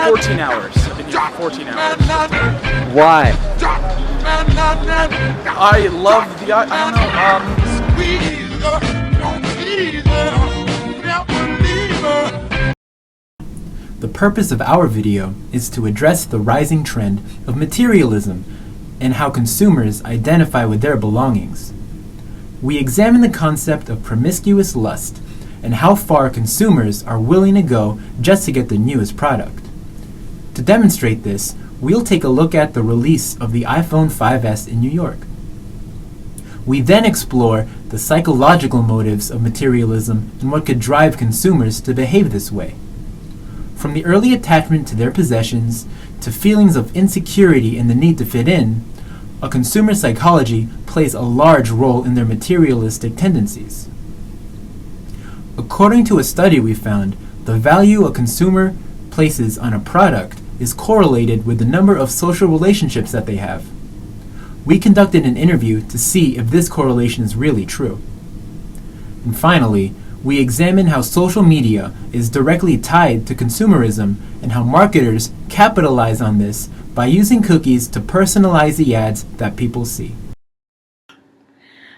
14 hours. I've been here for 14 hours. Why? I love the, I don't know, The purpose of our video is to address the rising trend of materialism and how consumers identify with their belongings. We examine the concept of promiscuous lust and how far consumers are willing to go just to get the newest product. To demonstrate this, we'll take a look at the release of the iPhone 5S in New York. We then explore the psychological motives of materialism and what could drive consumers to behave this way. From the early attachment to their possessions to feelings of insecurity and the need to fit in, a consumer's psychology plays a large role in their materialistic tendencies. According to a study we found, the value a consumer places on a product is correlated with the number of social relationships that they have. We conducted an interview to see if this correlation is really true. And finally, we examine how social media is directly tied to consumerism and how marketers capitalize on this by using cookies to personalize the ads that people see.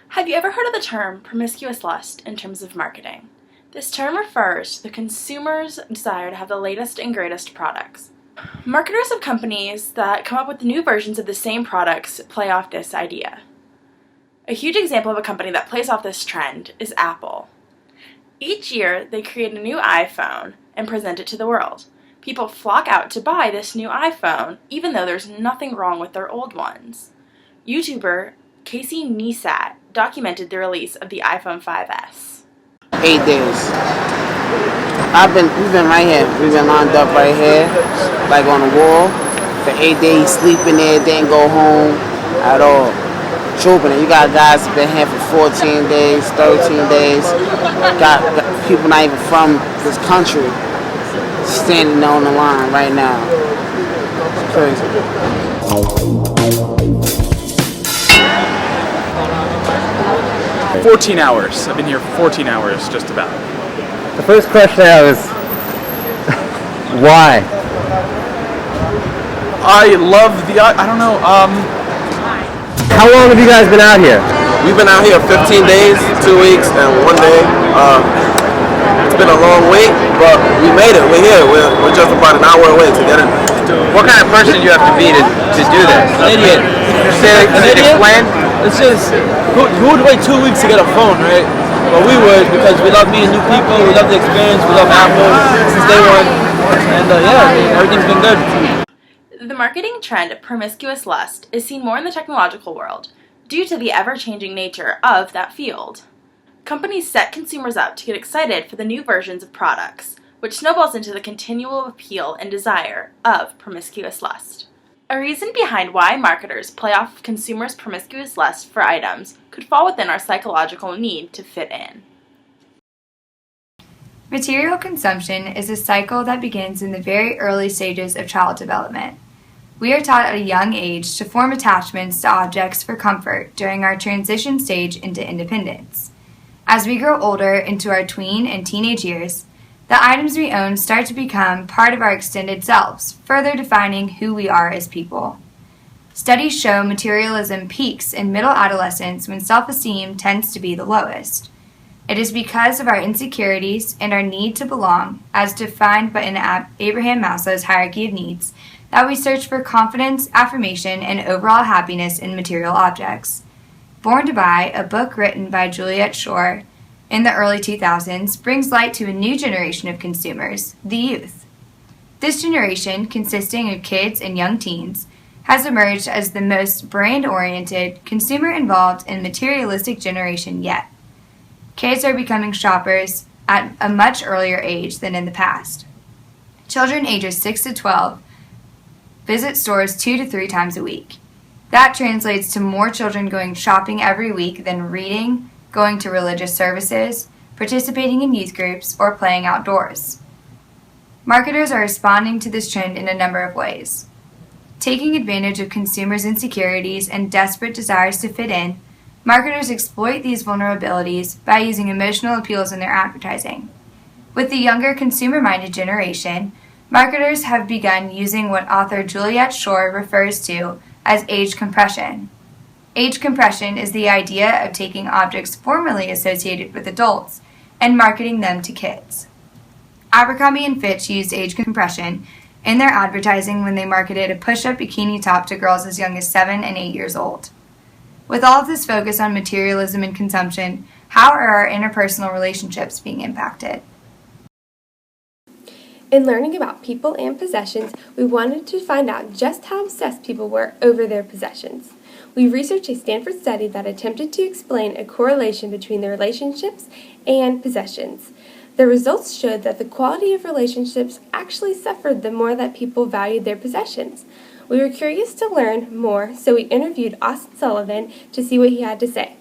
Have you ever heard of the term promiscuous lust in terms of marketing? This term refers to the consumer's desire to have the latest and greatest products. Marketers of companies that come up with new versions of the same products play off this idea. A huge example of a company that plays off this trend is Apple. Each year, they create a new iPhone and present it to the world. People flock out to buy this new iPhone, even though there's nothing wrong with their old ones. YouTuber Casey Neistat documented the release of the iPhone 5S. 8 days. We've been right here. We've been lined up right here, like on the wall, for 8 days, sleeping there, didn't go home at all. Trooping it. You got guys that been here for 14 days, 13 days. Got people not even from this country standing on the line right now. It's crazy. 14 hours. I've been here for 14 hours, just about. The first question I have is, why? I love the, I don't know, How long have you guys been out here? We've been out here 15 days, 2 weeks, and 1 day. It's been a long wait, but we made it. We're here. We're just about an hour away to get in. What kind of person do you have to be to do this? An idiot. Can you explain? It's just, who would wait 2 weeks to get a phone, right? But we would, because we love meeting new people, we love the experience, we love Apple since day one, and everything's been good. The marketing trend of promiscuous lust is seen more in the technological world due to the ever-changing nature of that field. Companies set consumers up to get excited for the new versions of products, which snowballs into the continual appeal and desire of promiscuous lust. A reason behind why marketers play off consumers' promiscuous lust for items could fall within our psychological need to fit in. Material consumption is a cycle that begins in the very early stages of child development. We are taught at a young age to form attachments to objects for comfort during our transition stage into independence. As we grow older into our tween and teenage years, the items we own start to become part of our extended selves, further defining who we are as people. Studies show materialism peaks in middle adolescence when self-esteem tends to be the lowest. It is because of our insecurities and our need to belong, as defined by Abraham Maslow's hierarchy of needs, that we search for confidence, affirmation, and overall happiness in material objects. Born to Buy, a book written by Juliet Schor in the early 2000s, brings light to a new generation of consumers, the youth. This generation, consisting of kids and young teens, has emerged as the most brand-oriented, consumer-involved, and materialistic generation yet. Kids are becoming shoppers at a much earlier age than in the past. Children ages 6 to 12 visit stores 2 to 3 times a week. That translates to more children going shopping every week than reading, going to religious services, participating in youth groups, or playing outdoors. Marketers are responding to this trend in a number of ways. Taking advantage of consumers' insecurities and desperate desires to fit in, Marketers exploit these vulnerabilities by using emotional appeals in their advertising. With the younger consumer-minded generation, marketers have begun using what author Juliet Schor refers to as age compression. Age compression is the idea of taking objects formerly associated with adults and marketing them to kids. Abercrombie & Fitch used age compression in their advertising when they marketed a push-up bikini top to girls as young as 7 and 8 years old. With all of this focus on materialism and consumption, how are our interpersonal relationships being impacted? In learning about people and possessions, we wanted to find out just how obsessed people were over their possessions. We researched a Stanford study that attempted to explain a correlation between the relationships and possessions. The results showed that the quality of relationships actually suffered the more that people valued their possessions. We were curious to learn more, so we interviewed Austin Sullivan to see what he had to say.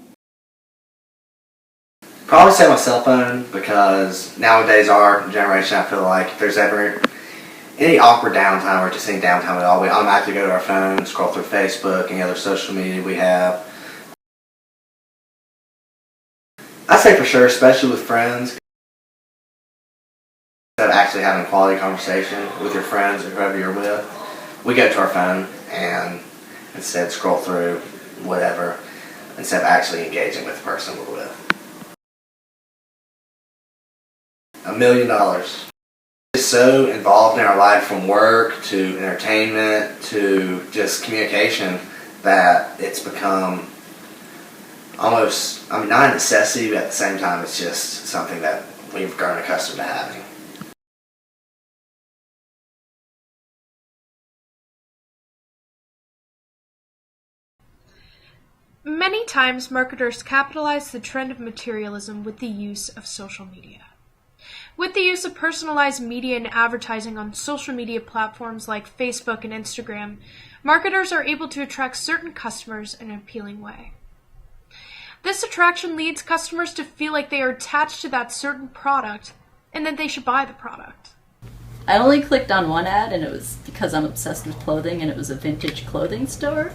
Probably say my cell phone, because nowadays our generation, I feel like if there's ever any awkward downtime or just any downtime at all, we automatically go to our phone, scroll through Facebook, any other social media we have. I'd say for sure, especially with friends, instead of actually having a quality conversation with your friends or whoever you're with, we go to our phone and instead scroll through whatever, instead of actually engaging with the person we're with. $1 million. It's so involved in our life, from work to entertainment to just communication, that it's become almost, not a necessity, but at the same time it's just something that we've grown accustomed to having. Many times marketers capitalize the trend of materialism with the use of social media. With the use of personalized media and advertising on social media platforms like Facebook and Instagram, marketers are able to attract certain customers in an appealing way. This attraction leads customers to feel like they are attached to that certain product and that they should buy the product. I only clicked on one ad, and it was because I'm obsessed with clothing, and it was a vintage clothing store.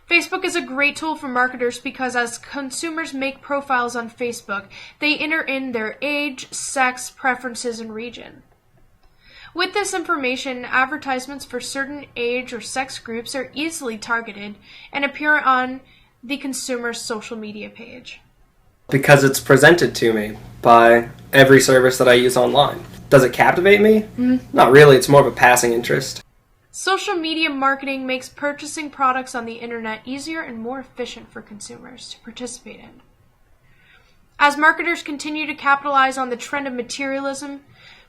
Facebook is a great tool for marketers because as consumers make profiles on Facebook, they enter in their age, sex, preferences, and region. With this information, advertisements for certain age or sex groups are easily targeted and appear on the consumer's social media page. Because it's presented to me by every service that I use online. Does it captivate me? Not really, it's more of a passing interest. Social media marketing makes purchasing products on the internet easier and more efficient for consumers to participate in. As marketers continue to capitalize on the trend of materialism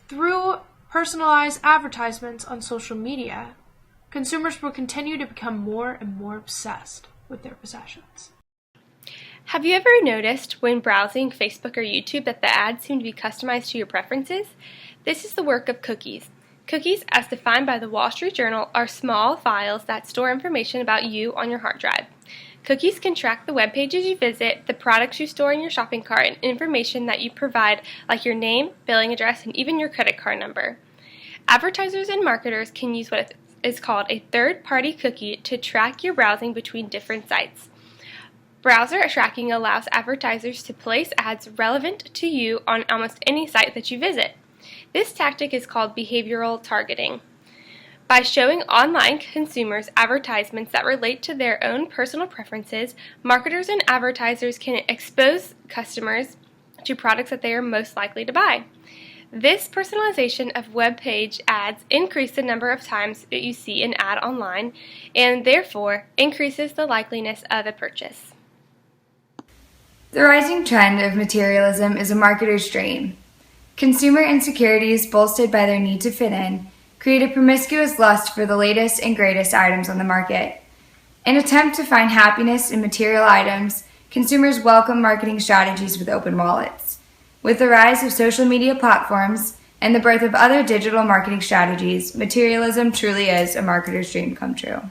through personalized advertisements on social media, consumers will continue to become more and more obsessed with their possessions. Have you ever noticed when browsing Facebook or YouTube that the ads seem to be customized to your preferences? This is the work of cookies. Cookies, as defined by the Wall Street Journal, are small files that store information about you on your hard drive. Cookies can track the web pages you visit, the products you store in your shopping cart, and information that you provide, like your name, billing address, and even your credit card number. Advertisers and marketers can use what is called a third-party cookie to track your browsing between different sites. Browser tracking allows advertisers to place ads relevant to you on almost any site that you visit. This tactic is called behavioral targeting. By showing online consumers advertisements that relate to their own personal preferences, marketers and advertisers can expose customers to products that they are most likely to buy. This personalization of web page ads increases the number of times that you see an ad online and therefore increases the likeliness of a purchase. The rising trend of materialism is a marketer's dream. Consumer insecurities, bolstered by their need to fit in, create a promiscuous lust for the latest and greatest items on the market. In an attempt to find happiness in material items, consumers welcome marketing strategies with open wallets. With the rise of social media platforms and the birth of other digital marketing strategies, materialism truly is a marketer's dream come true.